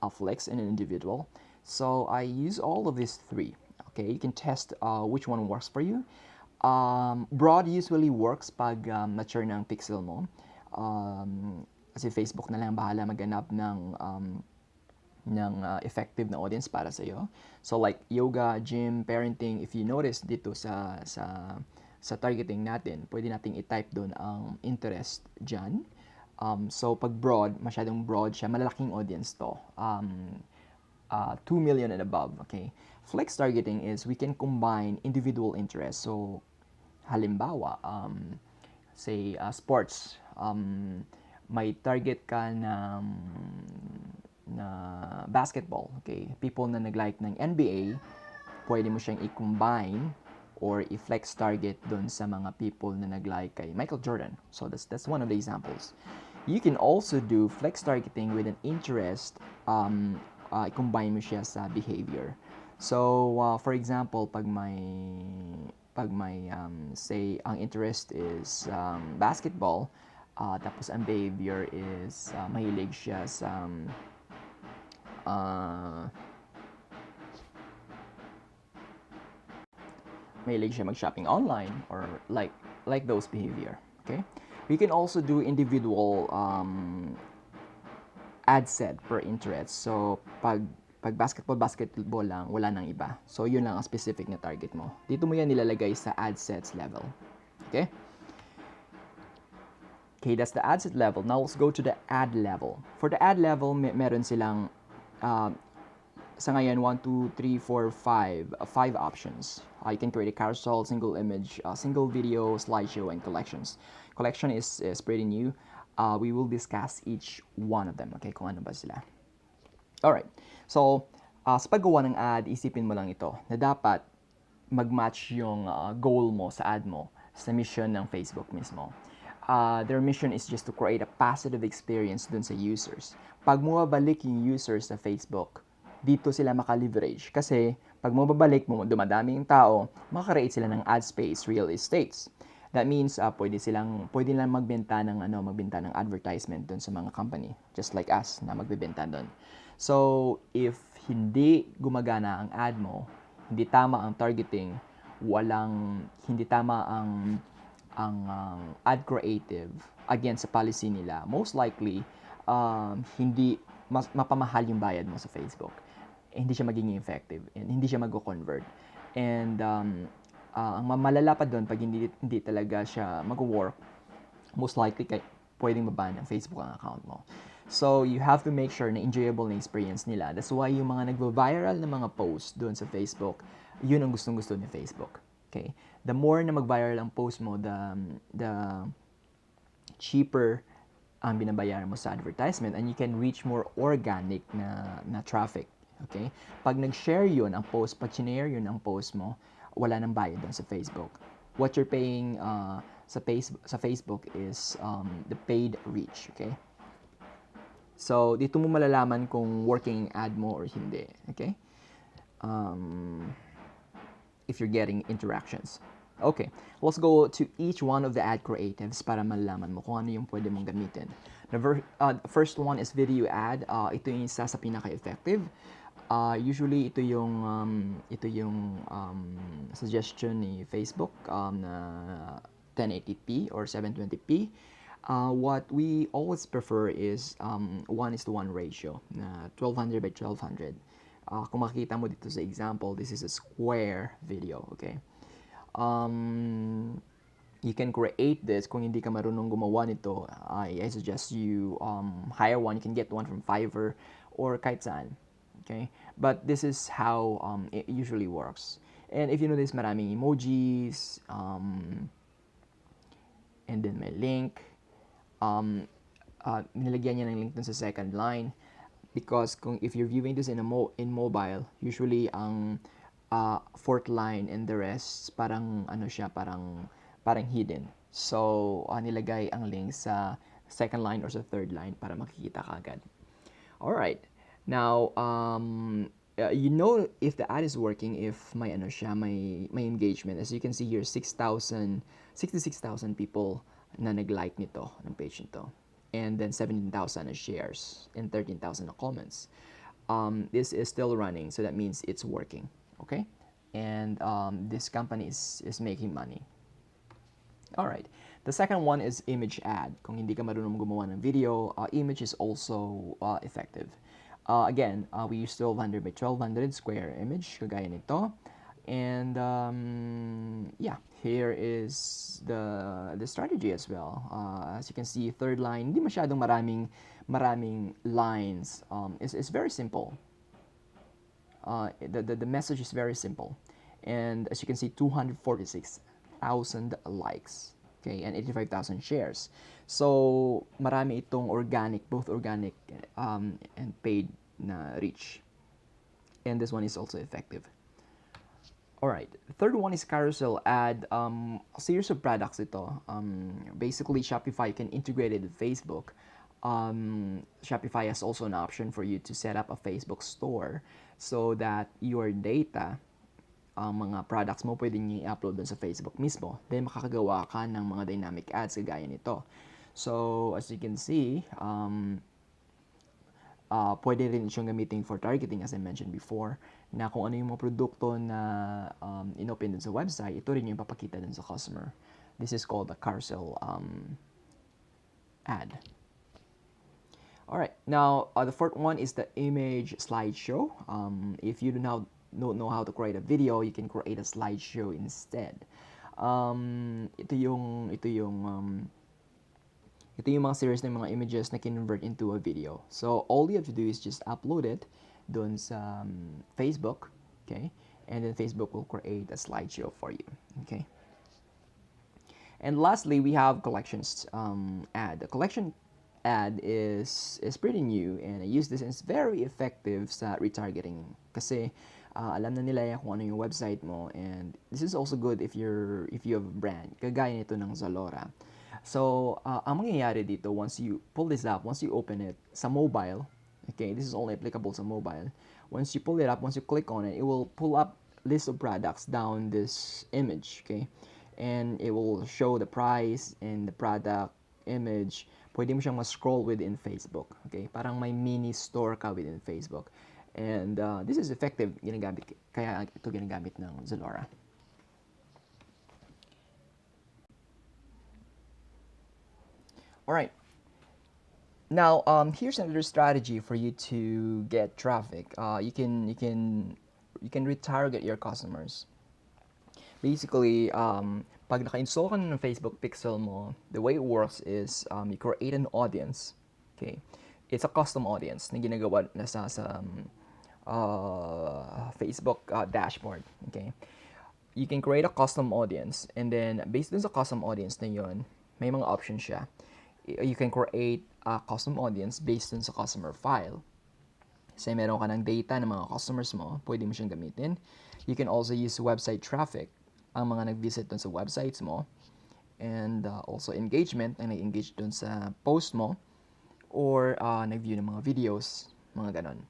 flex, and an individual. So I use all of these three. Okay, you can test which one works for you. Broad usually works pag mature ng pixel mo. Kasi Facebook na lang bahala maghanap ng effective na audience para sa iyo. So like yoga, gym, parenting, if you notice dito sa targeting natin, pwede nating i-type doon ang interest dyan. So pag broad, masyadong broad siya, malalaking audience to. 2 million and above, okay? Flex targeting is we can combine individual interests. So halimbawa, say sports, may target ka na basketball, okay? People na nag-like ng NBA, pwede mo siyang i-combine or i-flex target dun sa mga people na nag-like kay Michael Jordan. So that's one of the examples. You can also do flex targeting with an interest, i-combine mo siya sa behavior. So for example, pag may say ang interest is basketball, tapos ang behavior is mahilig siya sa mahilig siya mag-shopping online or like those behavior. Okay, we can also do individual ad set per interest. So pag basketball lang, wala nang iba. So yun lang ang specific na target mo. Dito mo yan nilalagay sa ad sets level. Okay? Okay, that's the ad set level. Now let's go to the ad level. For the ad level, meron silang sa ngayon 1, 2, 3, 4, 5 options. You can create a carousel, single image, single video, slideshow, and collections. Collection is pretty new. We will discuss each one of them. Okay, kung ano ba sila. Alright, so sa paggawa ng ad, isipin mo lang ito na dapat mag-match yung goal mo sa ad mo sa mission ng Facebook mismo. Their mission is just to create a positive experience dun sa users. Pag mababalik yung users sa Facebook, dito sila maka-leverage. Kasi pag mababalik mo, dumadami yung tao, maka-create sila ng ad space, real estates. That means pwede lang magbenta ng advertisement dun sa mga company, just like us na magbebenta dun. So, if hindi gumagana ang ad mo, hindi tama ang targeting, hindi tama ang ad creative, against sa policy nila, most likely, hindi mapamahal yung bayad mo sa Facebook. Hindi siya magiging effective and hindi siya mag-convert. And ang malala pa doon pag hindi talaga siya mag-work, most likely pwedeng maban ang Facebook ang account mo. So, you have to make sure na enjoyable na experience nila. That's why yung mga nagvo-viral na mga post doon sa Facebook, yun ang gustong-gusto ni Facebook. Okay? The more na mag-viral ang post mo, the cheaper ang binabayaran mo sa advertisement and you can reach more organic na traffic. Okay? Pag nag-share yun ang post, pag sinare yun ang post mo, wala nang bayad doon sa Facebook. What you're paying sa Facebook is the paid reach. Okay? So, dito mo malalaman kung working ad mo or hindi. Okay? If you're getting interactions. Okay, let's go to each one of the ad creatives para malaman mo kung ano yung pwede mong gamitin. The first one is video ad. Ito yung isa sa pinaka-effective. Usually, ito yung suggestion ni Facebook na 1080p or 720p. What we always prefer is 1:1 ratio na 1200 by 1200. Kung makikita mo dito sa example, this is a square video, okay? You can create this. Kung hindi ka marunong gumawa nito, I suggest you hire one. You can get one from Fiverr or kahit saan, okay? But this is how it usually works. And if you notice, maraming emojis, and then may link. Nilagyan niya ng link dun sa second line because if you're viewing this in mobile, usually ang fourth line and the rest parang hidden. So nilagay ang link sa second line or sa third line para makikita ka agad. All right. Now you know if the ad is working if may engagement. As you can see here, 66,000 people na nag-like nito ng page nito. And then 17,000 na shares and 13,000 na comments. This is still running, so that means it's working. Okay? And this company is making money. Alright. The second one is image ad. Kung hindi ka marunong gumawa ng video, image is also effective. Again, we use 1200 by 1200 square image, kagaya nito. And yeah, here is the strategy as well. As you can see, third line, hindi masyadong maraming lines. It's very simple. The message is very simple. And as you can see, 246,000 likes. Okay, and 85,000 shares. So, marami itong both organic and paid na reach. And this one is also effective. Alright, the third one is carousel ad. A series of products ito. Basically, Shopify can integrate it with Facebook. Shopify has also an option for you to set up a Facebook store so that your data, mga products mo, pwedeng i-upload dun sa Facebook mismo. Then, makakagawa ka ng mga dynamic ads kagaya nito. So, as you can see, pwede rin siyang gamitin for targeting as I mentioned before, na kung ano yung mga produkto na inopen dun sa website, ito rin yung papakita dun sa customer. This is called a carousel ad. Alright, now the fourth one is the image slideshow. If you don't know how to create a video, you can create a slideshow instead. Ito yung mga series ng mga images na convert into a video. So all you have to do is just upload it dun sa Facebook, okay? And then Facebook will create a slideshow for you, okay? And lastly, we have collections ad. The collection ad is pretty new and I use this and it's very effective sa retargeting kasi alam na nila kung ano yung website mo, and this is also good if you have a brand kagaya nito ng Zalora. So ang mangyayari dito, once you pull this up, once you open it sa mobile, okay, this is only applicable sa mobile. Once you pull it up, once you click on it, it will pull up list of products down this image, okay, and it will show the price and the product image. Pwede mo siyang ma-scroll within Facebook, okay? Parang may mini store ka within Facebook. And this is effective, kaya ito ginagamit ng Zalora. All right. Now, here's another strategy for you to get traffic. You can retarget your customers. Basically, pag naka-install ka na ng Facebook Pixel mo, the way it works is you create an audience. Okay, it's a custom audience na ginagawa na sa Facebook dashboard. Okay, you can create a custom audience, and then based dun sa custom audience na yon, may mga options siya. You can create a custom audience based dun sa customer file. Kasi meron ka ng data ng mga customers mo, pwede mo siyang gamitin. You can also use website traffic, ang mga nag-visit dun sa websites mo, and also engagement, ang nag-engage dun sa post mo, or nag-view ng mga videos, mga ganon.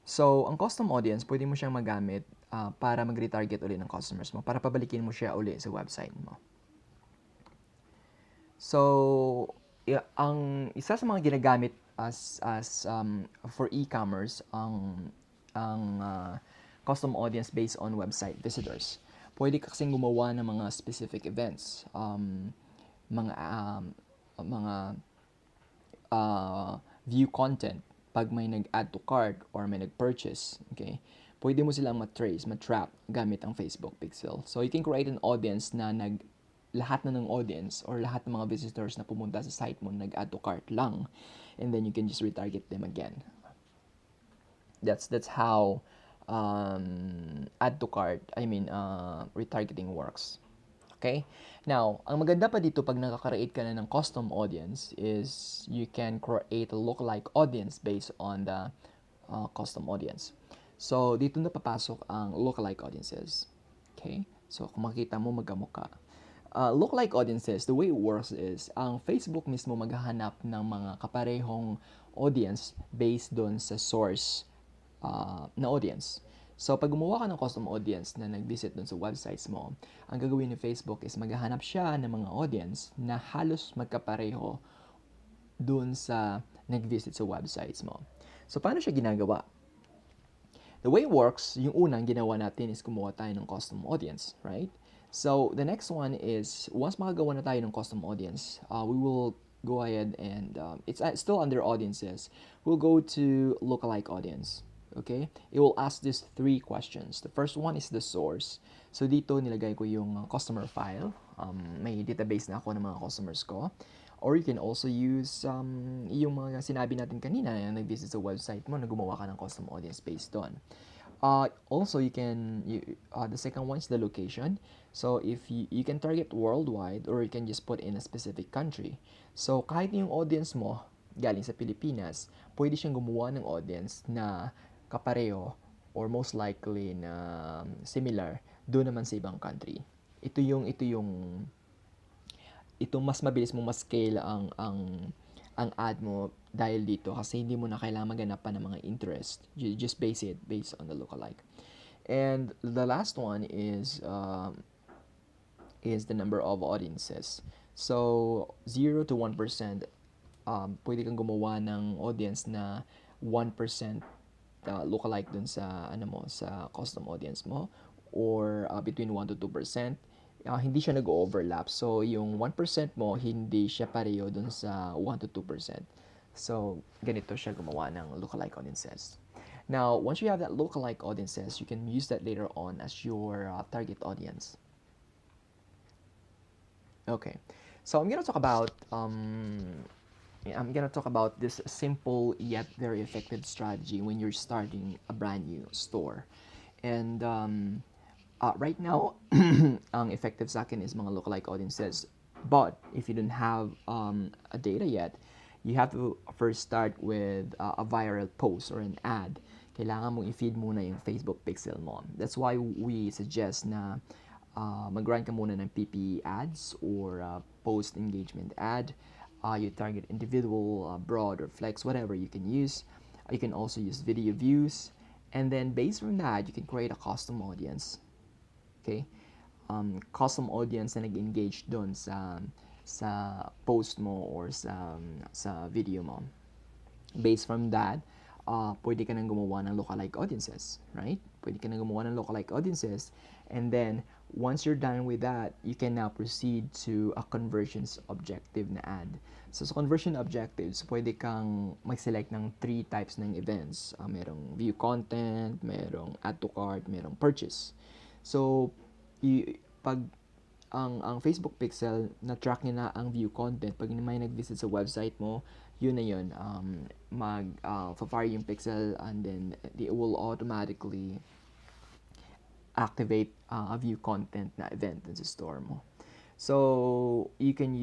So, ang custom audience, pwede mo siyang magamit para mag-retarget ulit ng customers mo, para pabalikin mo siya ulit sa website mo. So, ang isa sa mga ginagamit for e-commerce ang custom audience based on website visitors. Pwede ka kasing gumawa ng mga specific events, mga view content pag may nag-add to cart or may nag-purchase. Okay? Pwede mo silang matrace, matrap gamit ang Facebook Pixel. So, you can create an audience na lahat na ng audience or lahat ng mga visitors na pumunta sa site mo nag-add to cart lang, and then you can just retarget them again. That's how add to cart, retargeting works. Okay? Now, ang maganda pa dito pag nakaka-create ka na ng custom audience is you can create a lookalike audience based on the custom audience. So, dito na papasok ang lookalike audiences. Okay? So, kung makita mo, magkamukha. Lookalike audiences, the way it works is, ang Facebook mismo maghahanap ng mga kaparehong audience based doon sa source na audience. So, pag gumawa ka ng custom audience na nag-visit doon sa websites mo, ang gagawin ni Facebook is maghahanap siya ng mga audience na halos magkapareho doon sa nag-visit sa websites mo. So, paano siya ginagawa? The way it works, yung unang ginawa natin is kumuha tayo ng custom audience, right? So, the next one is, once makagawa na tayo ng custom audience, we will go ahead and, it's still under audiences, we'll go to lookalike audience. Okay? It will ask these 3 questions. The first one is the source. So, dito nilagay ko yung customer file. May database na ako ng mga customers ko. Or you can also use yung mga sinabi natin kanina na nag-visit sa website mo na gumawa ka ng custom audience based on. Also, the second one is the location. So, if you can target worldwide or you can just put in a specific country. So, kahit yung audience mo galing sa Pilipinas, pwede siyang gumawa ng audience na kapareho or most likely na similar doon naman sa ibang country. Ito mas mabilis mo mas-scale ang ad mo dahil dito kasi hindi mo na kailangan maghanap pa ng mga interest. You just base it based on the lookalike. And the last one is the number of audiences. So 0 to 1%, pwede kang gumawa ng audience na 1% lookalike dun sa sa custom audience mo, or between 1 to 2%. Hindi siya nag-overlap. So, yung 1% mo, hindi siya pareho dun sa 1 to 2%. So, ganito siya gumawa ng lookalike audiences. Now, once you have that lookalike audiences, you can use that later on as your target audience. Okay. So, I'm gonna talk about this simple yet very effective strategy when you're starting a brand new store. And right now, ang effective sa akin is mga lookalike audiences. But if you don't have a data yet, you have to first start with a viral post or an ad. Kailangan mong i-feed muna yung Facebook pixel mo. That's why we suggest na mag-run ka muna ng PPE ads or post engagement ad. You target individual, broad, or flex, whatever you can use. You can also use video views. And then based on that, you can create a custom audience. Okay? Custom audience na nag-engage doon sa post mo or sa video mo. Based from that, pwede ka nang gumawa ng lookalike audiences, right? Pwede ka nang gumawa ng lookalike audiences, and then Once you're done with that, you can now proceed to a conversions objective na ad. So sa conversion objectives, pwede kang mag-select ng three types ng events. Merong view content, merong add to cart, merong purchase. So, pag ang Facebook Pixel, na-track niya na ang view content. Pag may nag-visit sa website mo, yun na yun. Fire yung pixel, and then it will automatically activate a view content na event sa store mo. So, you can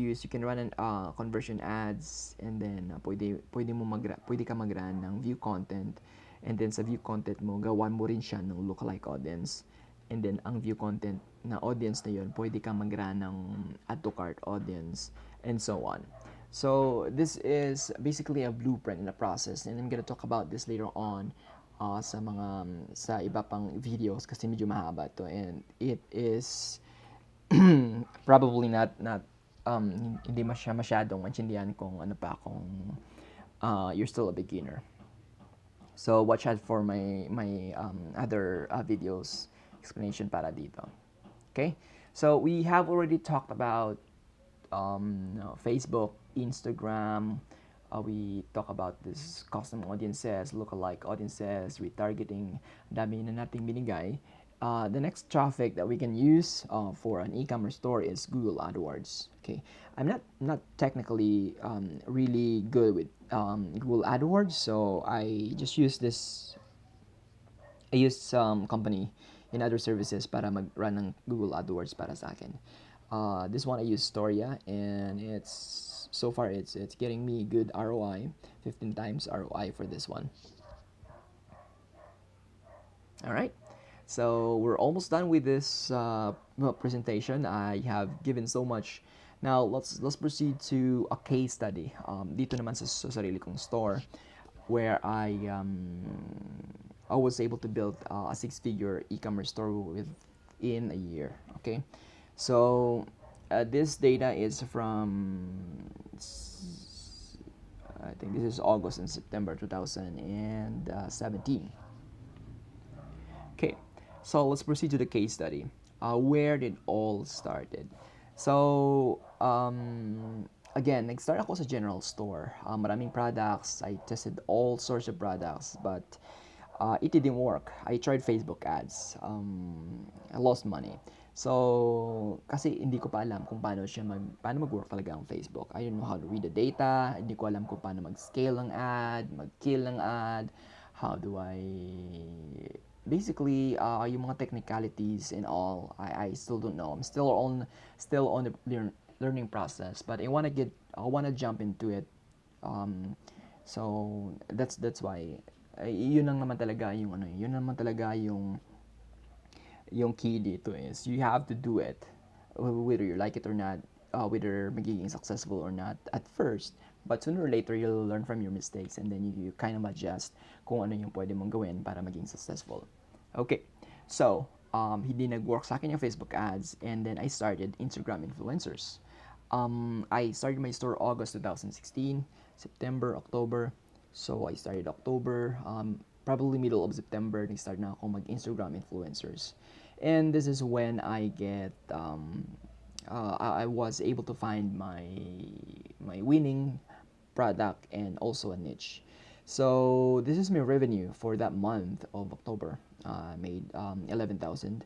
run an conversion ads, and then pwede ka mag-run ng view content, and then sa view content mo, gawan mo rin siya ng lookalike audience. And then ang view content na audience na yun, pwede ka mag-run ng add to cart audience, and so on. So, this is basically a blueprint in a process, and I'm gonna talk about this later on sa iba pang videos kasi medyo mahaba to, and it is probably not hindi masyadong maintindihan kung ano pa kung you're still a beginner. So watch out for my other videos explanation para dito. Okay? So we have already talked about Facebook, Instagram. We talk about this custom audiences, lookalike audiences, retargeting. Dami na nating binigay. The next traffic that we can use for an e-commerce store is Google AdWords. Okay, I'm not technically really good with Google AdWords, so I just use this. I use some company in other services para mag-run ng Google AdWords para sa akin. This one I use Storia, and so far it's getting me good ROI, 15 times ROI for this one. All right. So we're almost done with this presentation. I have given so much. Now let's proceed to a case study. Dito naman sa sarili kong store, where I was able to build a six-figure e-commerce store within a year. Okay, so this data is from I think this is August and September 2017. Okay, so let's proceed to the case study. Where did all started? So, again, nag-start ako sa general store. Maraming products. I tested all sorts of products, but it didn't work. I tried Facebook ads. I lost money. So, kasi hindi ko pa alam kung paano mag-work talaga ang Facebook. I didn't know how to read the data. Hindi ko alam kung paano mag-scale ng ad, mag-kill ng ad. How do I basically yung mga technicalities and all, I still don't know. I'm still on the learning process, but I want to jump into it. So that's why yun lang naman talaga yung key dito is you have to do it whether you like it or not, whether magiging successful or not at first, but sooner or later you'll learn from your mistakes, and then you kind of adjust kung ano yung pwede mong gawin para maging successful. Okay, so hindi nag-work sa akin yung Facebook ads, and then I started Instagram influencers. I started my store August 2016, September, October. So I started October, probably middle of September, nag-start na ako mag-Instagram influencers. And this is when I I was able to find my winning product and also a niche. So this is my revenue for that month of October. I made 11,000.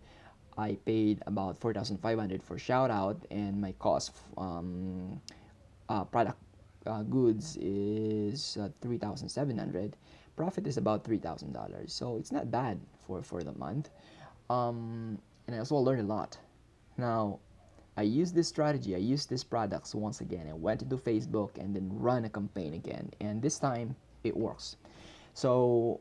I paid about 4,500 for shout out, and my cost product goods is 3,700. Profit is about $3,000. So it's not bad for the month. And I also learned a lot. Now, I used this strategy, I used these products once again. I went into Facebook and then run a campaign again. And this time, it works. So,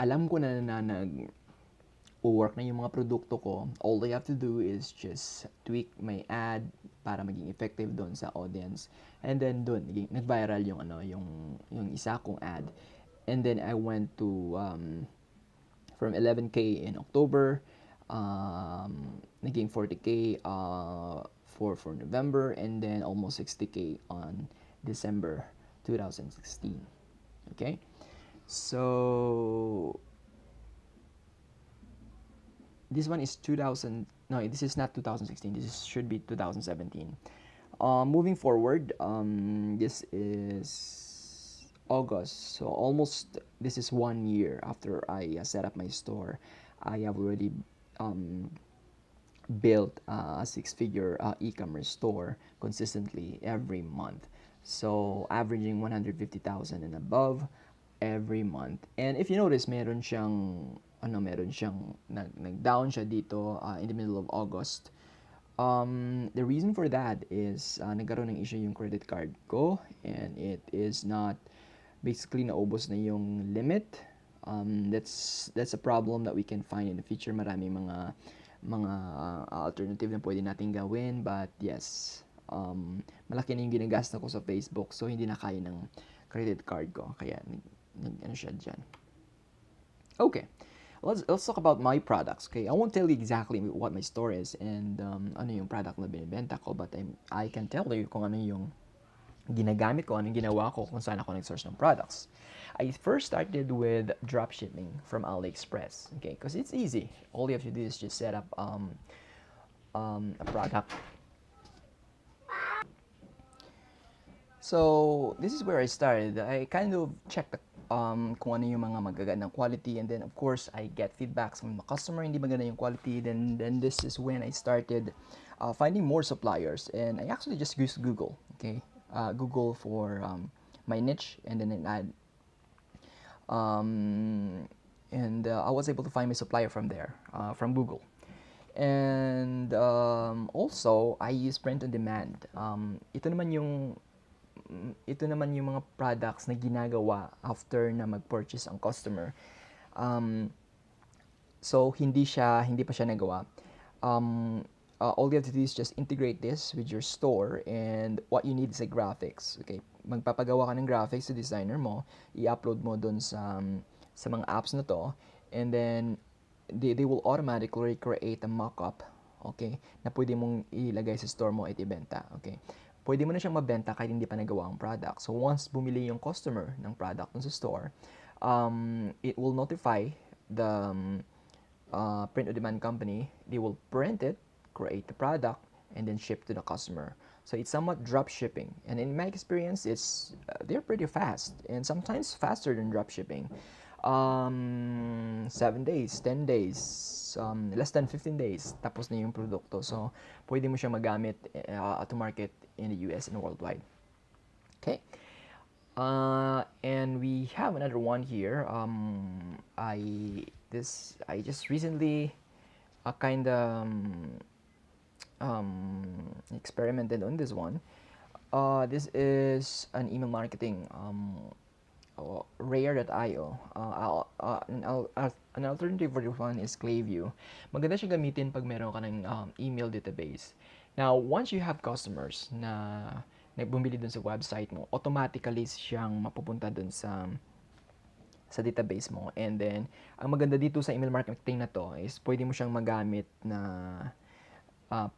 alam ko na nag-work na yung mga produkto ko. All I have to do is just tweak my ad para maging effective doon sa audience. And then doon, nag-viral yung isa kong ad. And then I went to from 11K in October, naging 40K for November, and then almost 60K on December 2016. Okay, so this one is 2000 no, this is not 2016. Should be 2017. Moving forward, this is August, so almost this is 1 year after I set up my store. I have already um, built a six-figure e-commerce store consistently every month. So averaging 150,000 and above every month. And if you notice, meron siyang nag-down siya dito in the middle of August. The reason for that is nagkaroon ng issue yung credit card ko, and it is not basically naubos na yung limit. That's a problem that we can find in the future. Maraming mga alternative na pwede nating gawin, but yes, malaki na yung ginagasta ko sa Facebook, so hindi na kaya ng credit card ko, kaya ano siya dyan. Okay, let's talk about my products. Okay, I won't tell you exactly what my store is and ano yung product na binibenta ko, but I can tell you kung ano yung ginagamit ko, anong ginawa ko, kung saan ako nag-source ng products. I first started with dropshipping from AliExpress, okay, because it's easy. All you have to do is just set up a product. So this is where I started. I kind of checked kung ano yung mga magagandang quality, and then of course I get feedbacks from the customer, hindi maganda yung quality. Then this is when I started finding more suppliers, and I actually just used Google, okay, Google for my niche, and then I was able to find my supplier from there, from Google. And also, I use print on demand. Ito naman yung mga products na ginagawa after na mag-purchase ang customer. So hindi pa siya nagawa. All you have to do is just integrate this with your store, and what you need is a graphics. Okay, magpapagawa ka ng graphics sa designer mo, i-upload mo dun sa mga apps na to, and then they will automatically create a mock-up, okay, na pwede mong ilagay sa store mo at ibenta. Okay, pwede mo na siyang mabenta kahit hindi pa nagawa ang product. So once bumili yung customer ng product dun sa store, it will notify the print-on-demand company. They will print it, create the product, and then ship to the customer. So it's somewhat drop shipping, and in my experience, they're pretty fast, and sometimes faster than drop shipping. 7 days, 10 days, less than 15 days, tapos na yung produkto. So pwede mo siya magamit to market in the US and worldwide. Okay. And we have another one here. I just recently kind of experimented on this one. This is an email marketing rare.io. An alternative for this one is Clayview. Maganda siya gamitin pag meron ka ng email database. Now, once you have customers na bumili dun sa website mo, automatically siyang mapupunta dun sa database mo. And then, ang maganda dito sa email marketing na to is pwede mo siyang magamit na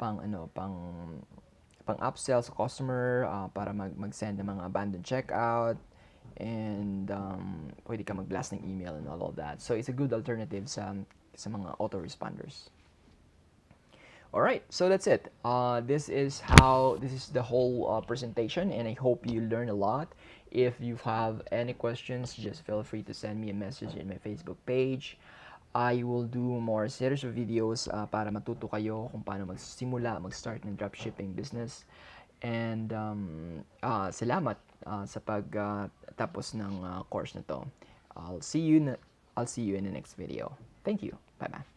pang upsell sa customer, para mag-send ng mga abandoned checkout, and pwede ka mag-blast ng email and all of that. So it's a good alternative sa mga autoresponders. Alright, so that's it. This is the whole presentation, and I hope you learn a lot. If you have any questions, just feel free to send me a message in my Facebook page. I will do more series of videos para matuto kayo kung paano mag-start ng dropshipping business. And salamat sa pagtapos ng course na to. I'll see you in the next video. Thank you. Bye-bye.